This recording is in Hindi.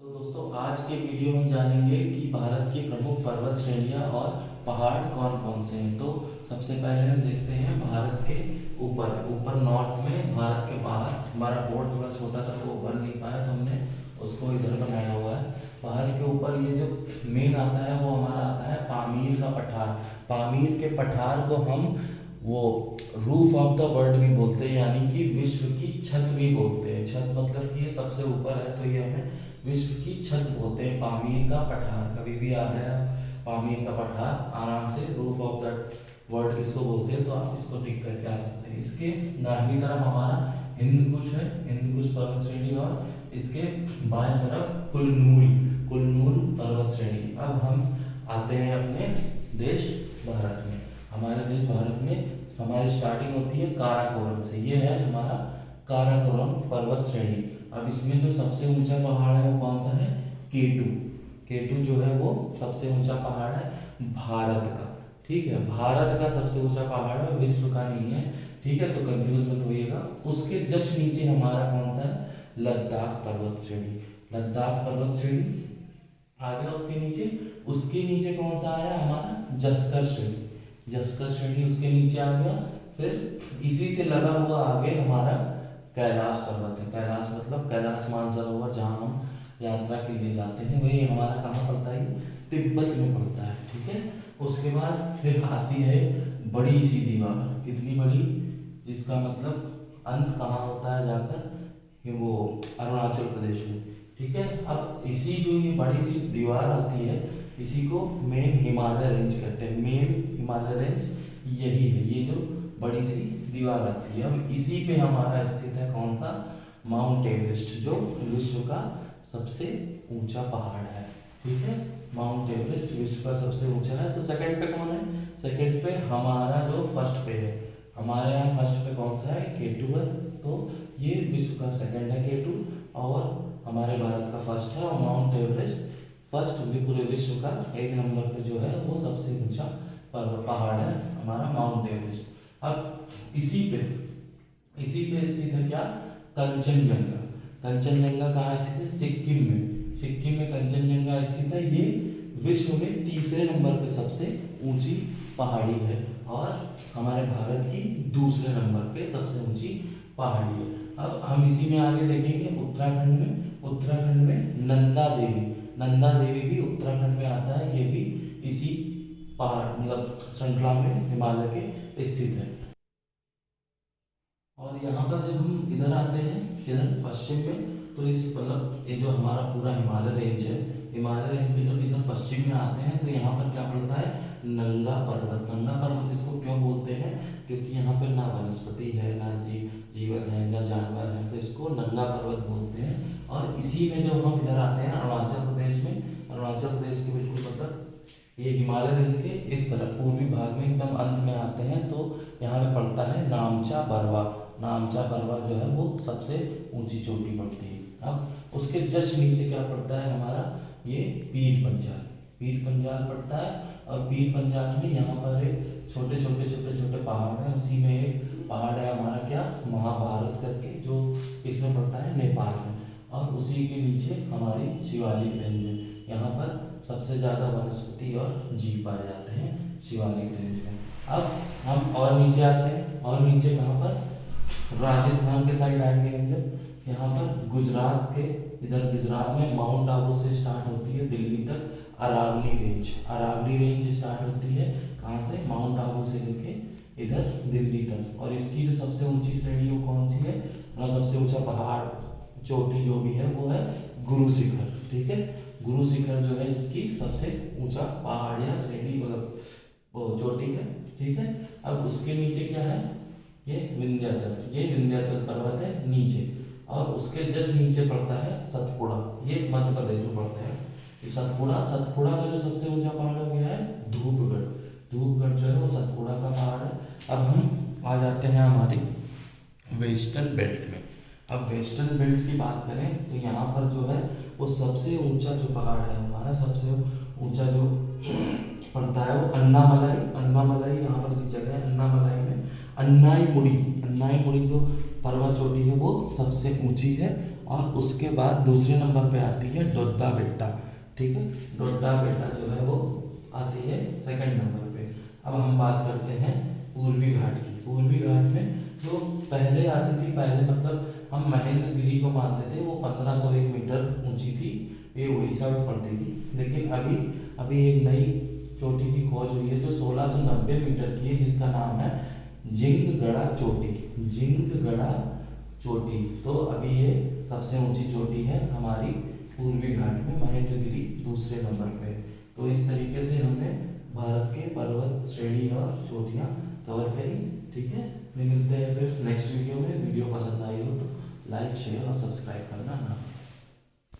तो दोस्तों आज के वीडियो में जानेंगे कि भारत की प्रमुख पर्वत श्रेणियां और पहाड़ कौन कौन से हैं। तो सबसे पहले हम देखते हैं भारत के ऊपर ऊपर नॉर्थ में, भारत के बाहर। हमारा बोर्ड थोड़ा छोटा था तो वो बन नहीं पाया, तो हमने उसको इधर बनाया हुआ है। भारत के ऊपर ये जो मेन आता है वो हमारा आता है पामीर का पठार। पामीर के पठार को हम वो रूफ ऑफ द वर्ल्ड भी बोलते हैं, यानी कि विश्व की छत भी बोलते हैं। छत मतलब कि ये सबसे ऊपर है, तो ये हमें विश्व की छत बोलते हैं। पामीर का पठार कभी भी आ गया, पामीर का पठार आराम से रूफ ऑफ द वर्ल्ड किसको बोलते हैं, तो आप इसको टिक करके आ सकते हैं। इसके दाहिनी तरफ हमारा हिंद कुश है, हिंद कुश पर्वत श्रेणी, और इसके बाएं तरफ कुल्लूल कुल्लूल पर्वत श्रेणी। अब हम आते हैं अपने देश भारत में। हमारे देश भारत में हमारी स्टार्टिंग होती है काराकोरम से। ये है हमारा काराकोरम पर्वत श्रेणी। अब इसमें जो सबसे ऊंचा पहाड़ है वो कौन सा है? केटू। केटू जो है वो सबसे ऊंचा पहाड़ है भारत का। ठीक है, भारत का सबसे ऊंचा पहाड़ है, विश्व का नहीं है। ठीक है, तो कंफ्यूज मत होइएगा। उसके जस्ट नीचे हमारा कौन सा है? लद्दाख पर्वत श्रेणी। लद्दाख पर्वत श्रेणी आ गया उसके नीचे। उसके नीचे कौन सा आया? हमारा जस्कर श्रेणी। जस्कर श्रेणी उसके नीचे आ गया। फिर इसी से लगा हुआ आगे हमारा कैलाश पर्वत है। कैलाश मतलब कैलाश मानसरोवर, जहाँ हम यात्रा के लिए जाते हैं, वही हमारा कहाँ पड़ता है? तिब्बत में पड़ता है। ठीक है, उसके बाद फिर आती है बड़ी सी दीवार। कितनी बड़ी? जिसका मतलब अंत कहाँ होता है जाकर? ये वो अरुणाचल प्रदेश में। ठीक है, अब इसी जो ये बड़ी सी दीवार आती है, इसी को मेन हिमालय रेंज कहते हैं। मेन हिमालय रेंज यही है, ये जो बड़ी सी दीवार आती है। अब इसी पे हमारा स्थित है कौन सा? माउंट एवरेस्ट, जो विश्व का सबसे ऊंचा पहाड़ है। ठीक है, माउंट एवरेस्ट विश्व का सबसे ऊंचा है। तो सेकंड पे कौन है? सेकंड पे हमारा जो फर्स्ट पे है, हमारे यहाँ फर्स्ट पे कौन सा है? केटू है। तो ये विश्व का सेकंड है केटू, और हमारे भारत का फर्स्ट है। और माउंट एवरेस्ट फर्स्ट भी पूरे विश्व का एक नंबर पे जो है वो सबसे ऊंचा पहाड़ है हमारा माउंट एवरेस्ट। अब इसी पे स्थित है क्या? कंचनजंगा। कंचनजंगा कहाँ स्थित है? सिक्किम में। सिक्किम में कंचनजंगा स्थित है। ये विश्व में तीसरे नंबर पे सबसे ऊंची पहाड़ी है, और हमारे भारत की दूसरे नंबर पे सबसे ऊंची पहाड़ी है। अब हम इसी में आगे देखेंगे उत्तराखंड में। उत्तराखंड में नंदा देवी। नंदा देवी भी उत्तराखंड में आता है। ये भी इसी पहाड़ मतलब श्रृंखला में हिमालय के स्थित है। और यहाँ पर जब हम इधर आते हैं, इधर पश्चिम में, तो इस मतलब ये जो हमारा पूरा हिमालय रेंज है, हिमालय रेंज में जब इधर पश्चिम में आते हैं तो यहाँ पर क्या पड़ता है? नंगा पर्वत। नंगा पर्वत इसको क्यों बोलते हैं? क्योंकि यहाँ पर ना वनस्पति है, ना जीवन है, ना जानवर है, तो इसको नंगा पर्वत बोलते हैं। और इसी में जब हम इधर आते हैं अरुणाचल प्रदेश में, अरुणाचल प्रदेश के बिल्कुल मतलब ये हिमालय रेंज के इस तरफ पूर्वी भाग में एकदम अंत में आते हैं, तो यहाँ पे पड़ता है नामचा बरवा। नामचा बरवा जो है वो सबसे ऊंची चोटी पड़ती है। अब उसके जस्ट नीचे क्या पड़ता है हमारा? ये पीर पंजाल। पीर पंजाल पड़ता है, और पीर पंजाल में यहाँ पर एक छोटे छोटे छोटे छोटे पहाड़ हैं। उसी में एक पहाड़ है हमारा क्या? महाभारत करके, जो इसमें पड़ता है नेपाल में। और उसी के नीचे हमारी शिवालिक रेंज है। यहाँ पर सबसे ज़्यादा वनस्पति और जीव पाए जाते हैं शिवालिक रेंज में। अब हम और नीचे आते हैं, और नीचे कहाँ पर? राजस्थान के साइड आएंगे हम जब, यहाँ पर गुजरात के इधर गुजरात में माउंट आबू से स्टार्ट होती है दिल्ली तक Aravalli range. Aravalli range start होती है कहाँ से? माउंट आबू से लेके इधर दिल्ली तक। और इसकी जो सबसे ऊंची श्रेणी वो कौन सी है? मतलब सबसे ऊंचा पहाड़ चोटी जो भी है वो है गुरु शिखर। ठीक है, गुरु शिखर जो है इसकी सबसे ऊंचा पहाड़ या श्रेणी मतलब वो चोटी है। ठीक है, अब उसके नीचे क्या है? ये विंध्याचल। ये विंध्याचल पर्वत है नीचे, और उसके जस्ट नीचे पड़ता है सतपुड़ा। ये मध्य प्रदेश में पड़ता है। ये सतपुड़ा का जो सबसे ऊंचा पहाड़ हो गया है धूपगढ़। धूपगढ़ जो है वो सतपुड़ा का पहाड़ है। अब हम आ जाते हैं हमारी वेस्टर्न बेल्ट में। अब वेस्टर्न बेल्ट की बात करें तो यहाँ पर जो है वो सबसे ऊंचा जो पहाड़ है हमारा, सबसे ऊंचा जो पड़ता है वो अन्नामलाई। अन्नामलाई यहाँ पर जो जगह है अन्नामलाई में अन्नाई मुड़ी जो पर्वत चोटी है वो सबसे ऊंची है। और उसके बाद दूसरे नंबर पे आती है डोडा बेट्टा। ठीक है, डोडा बेट्टा जो है वो आती है सेकंड नंबर पे। अब हम बात करते हैं पूर्वी घाट की। पूर्वी घाट में जो पहले आती थी, पहले मतलब हम महेंद्रगिरी को मानते थे, वो 1501 मीटर ऊंची थी, ये उड़ीसा में पड़ती थी। लेकिन अभी अभी एक नई चोटी की खोज हुई है जो 1690 मीटर की है, जिसका नाम है जिंगगड़ा चोटी। जिंगगड़ा चोटी, तो अभी ये सबसे ऊंची चोटी है हमारी पूर्वी घाट में, महेंद्रगिरी दूसरे नंबर पे। तो इस तरीके से हमने भारत के पर्वत श्रेणी और चोटियाँ कवर करी। ठीक है, मिलते हैं फिर नेक्स्ट वीडियो में। वीडियो पसंद आई हो तो लाइक शेयर और सब्सक्राइब करना ना।